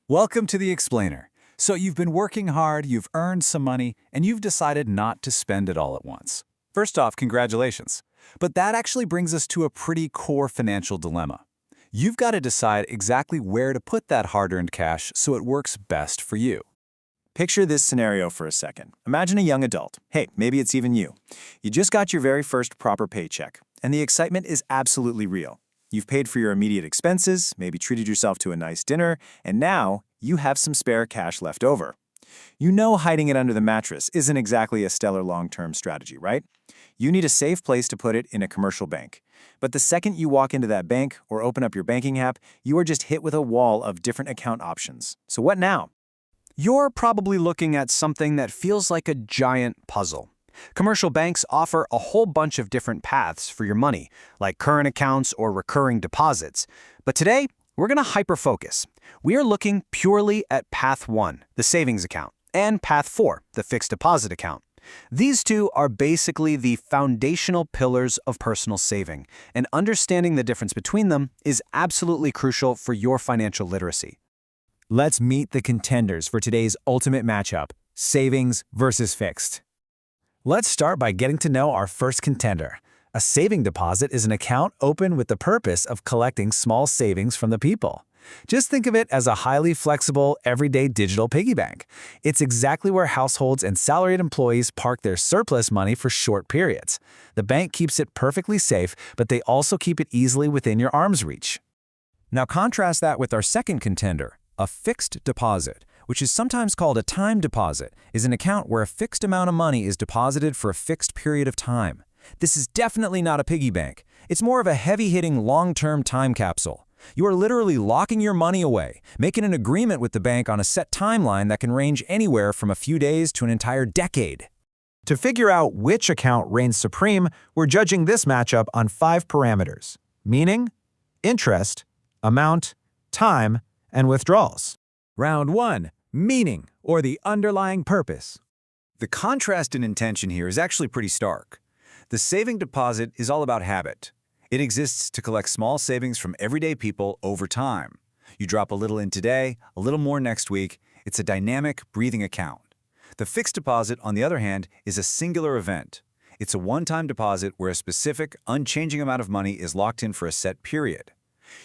Welcome to the Explainer. So you've been working hard, you've earned some money, and you've decided not to spend it all at once. First off, congratulations. But that actually brings us to a pretty core financial dilemma. You've got to decide exactly where to put that hard-earned cash so it works best for you. Picture this scenario for a second. Imagine a young adult. Hey, maybe it's even you. You just got your very first proper paycheck, and the excitement is absolutely real. You've paid for your immediate expenses, maybe treated yourself to a nice dinner, and now you have some spare cash left over. You know hiding it under the mattress isn't exactly a stellar long-term strategy, right? You need a safe place to put it in a commercial bank. But the second you walk into that bank or open up your banking app, you are just hit with a wall of different account options. So what now? You're probably looking at something that feels like a giant puzzle. Commercial banks offer a whole bunch of different paths for your money, like current accounts or recurring deposits. But today, we're going to hyper-focus. We are looking purely at Path 1, the savings account, and Path 4, the fixed deposit account. These two are basically the foundational pillars of personal saving, and understanding the difference between them is absolutely crucial for your financial literacy. Let's meet the contenders for today's ultimate matchup, savings versus fixed. Let's start by getting to know our first contender. A saving deposit is an account open with the purpose of collecting small savings from the people. Just think of it as a highly flexible, everyday digital piggy bank. It's exactly where households and salaried employees park their surplus money for short periods. The bank keeps it perfectly safe, but they also keep it easily within your arm's reach. Now contrast that with our second contender. A fixed deposit, which is sometimes called a time deposit, is an account where a fixed amount of money is deposited for a fixed period of time. This is definitely not a piggy bank. It's more of a heavy-hitting, long-term time capsule. You are literally locking your money away, making an agreement with the bank on a set timeline that can range anywhere from a few days to an entire decade. To figure out which account reigns supreme, we're judging this matchup on 5 parameters, meaning, interest, amount, time, and withdrawals. Round 1, meaning, or the underlying purpose. The contrast in intention here is actually pretty stark. The saving deposit is all about habit. It exists to collect small savings from everyday people over time. You drop a little in today, a little more next week. It's a dynamic, breathing account. The fixed deposit, on the other hand, is a singular event. It's a one-time deposit where a specific, unchanging amount of money is locked in for a set period.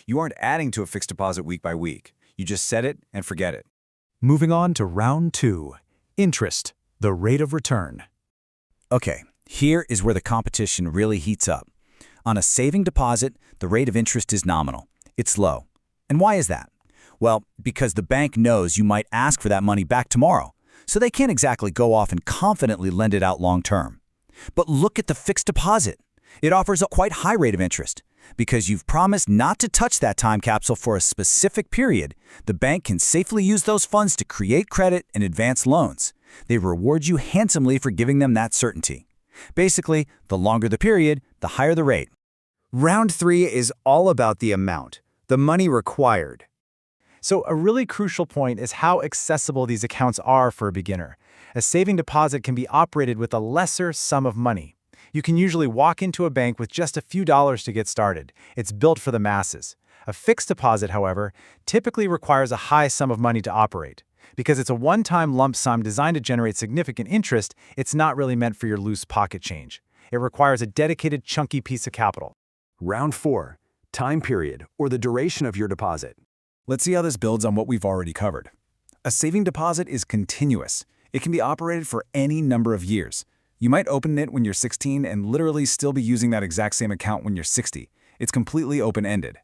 You aren't adding to a fixed deposit week by week. You just set it and forget it. Moving on to round 2, interest, the rate of return. Okay, here is where the competition really heats up. On a saving deposit, the rate of interest is nominal. It's low. And why is that? Well, because the bank knows you might ask for that money back tomorrow, so they can't exactly go off and confidently lend it out long term. But look at the fixed deposit. It offers a quite high rate of interest. Because you've promised not to touch that time capsule for a specific period, the bank can safely use those funds to create credit and advance loans. They reward you handsomely for giving them that certainty. Basically, the longer the period, the higher the rate. Round 3 is all about the amount, the money required. So a really crucial point is how accessible these accounts are for a beginner. A saving deposit can be operated with a lesser sum of money. You can usually walk into a bank with just a few dollars to get started. It's built for the masses. A fixed deposit, however, typically requires a high sum of money to operate. Because it's a one-time lump sum designed to generate significant interest, it's not really meant for your loose pocket change. It requires a dedicated, chunky piece of capital. Round 4, time period, or the duration of your deposit. Let's see how this builds on what we've already covered. A saving deposit is continuous. It can be operated for any number of years. You might open it when you're 16 and literally still be using that exact same account when you're 60. It's completely open-ended.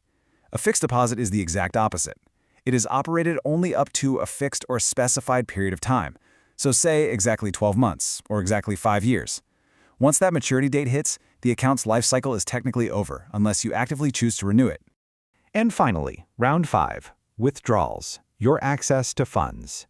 A fixed deposit is the exact opposite. It is operated only up to a fixed or specified period of time. So say exactly 12 months or exactly 5 years. Once that maturity date hits, the account's life cycle is technically over unless you actively choose to renew it. And finally, round 5, withdrawals, your access to funds.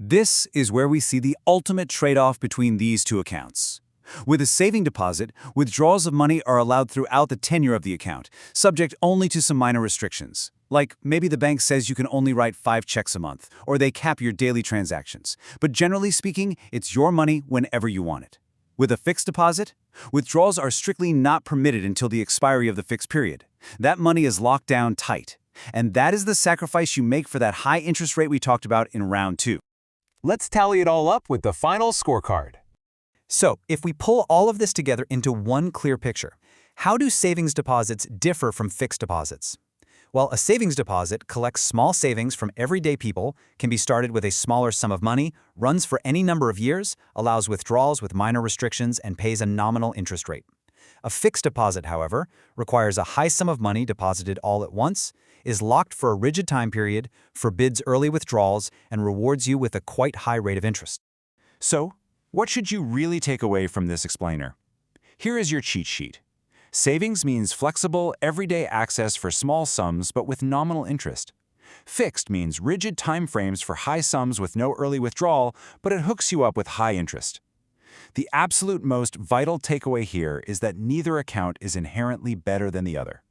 This is where we see the ultimate trade-off between these two accounts. With a saving deposit, withdrawals of money are allowed throughout the tenure of the account, subject only to some minor restrictions. Like maybe the bank says you can only write 5 checks a month, or they cap your daily transactions. But generally speaking, it's your money whenever you want it. With a fixed deposit, withdrawals are strictly not permitted until the expiry of the fixed period. That money is locked down tight. And that is the sacrifice you make for that high interest rate we talked about in round 2. Let's tally it all up with the final scorecard. So, if we pull all of this together into one clear picture, how do savings deposits differ from fixed deposits? Well, a savings deposit collects small savings from everyday people, can be started with a smaller sum of money, runs for any number of years, allows withdrawals with minor restrictions, and pays a nominal interest rate. A fixed deposit, however, requires a high sum of money deposited all at once, is locked for a rigid time period, forbids early withdrawals, and rewards you with a quite high rate of interest. So, what should you really take away from this explainer? Here is your cheat sheet. Savings means flexible, everyday access for small sums but with nominal interest. Fixed means rigid time frames for high sums with no early withdrawal, but it hooks you up with high interest. The absolute most vital takeaway here is that neither account is inherently better than the other.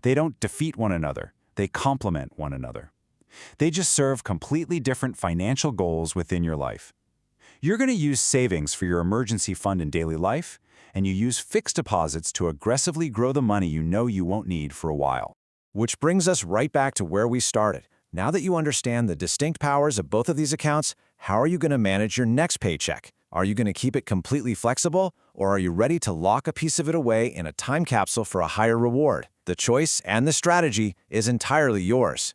They don't defeat one another, they complement one another. They just serve completely different financial goals within your life. You're going to use savings for your emergency fund in daily life, and you use fixed deposits to aggressively grow the money you know you won't need for a while. Which brings us right back to where we started. Now that you understand the distinct powers of both of these accounts, how are you going to manage your next paycheck? Are you going to keep it completely flexible, or are you ready to lock a piece of it away in a time capsule for a higher reward? The choice and the strategy is entirely yours.